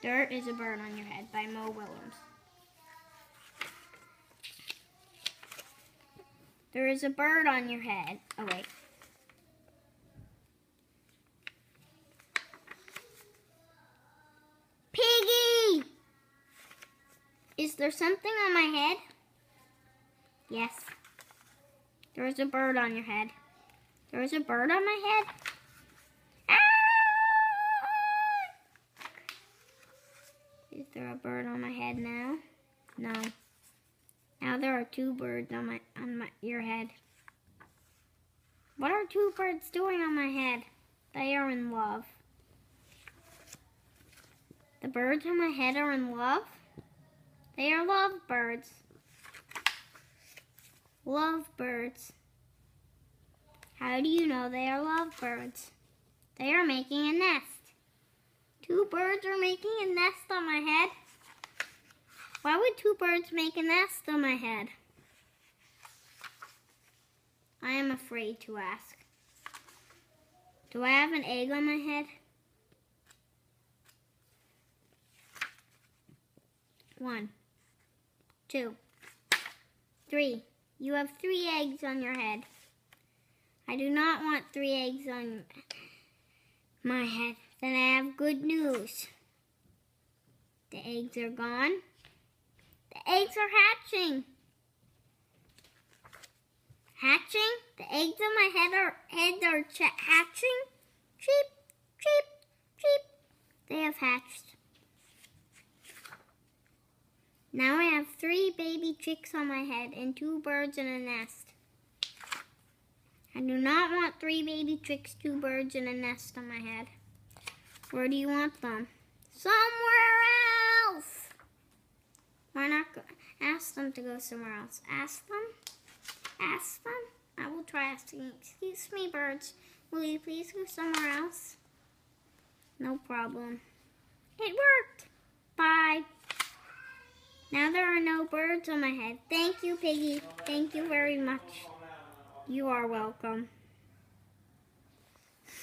There is a Bird on Your Head by Mo Willems. There is a bird on your head. Oh, wait. Piggy! Is there something on my head? Yes. There is a bird on your head. There is a bird on my head. Ah! Is there a bird on my head now? No. Now there are two birds on your head. What are two birds doing on my head? They are in love. The birds on my head are in love? They are lovebirds. Lovebirds. How do you know they are lovebirds? They are making a nest. Two birds are making a nest on my head? Why would two birds make a nest on my head? I am afraid to ask. Do I have an egg on my head? 1, 2, 3. You have 3 eggs on your head. I do not want 3 eggs on my head. Then I have good news. The eggs are gone. The eggs are hatching. Hatching? The eggs on my head are hatching? Cheep, cheep, cheep. They have hatched. Now I have 3 baby chicks on my head and 2 birds in a nest. I do not want 3 baby chicks, 2 birds, and a nest on my head. Where do you want them? Somewhere else! Why not ask them to go somewhere else? Ask them? Ask them? I will try asking. Excuse me, birds. Will you please go somewhere else? No problem. It worked. Bye. Now there are no birds on my head. Thank you, Piggy. Thank you very much. You are welcome.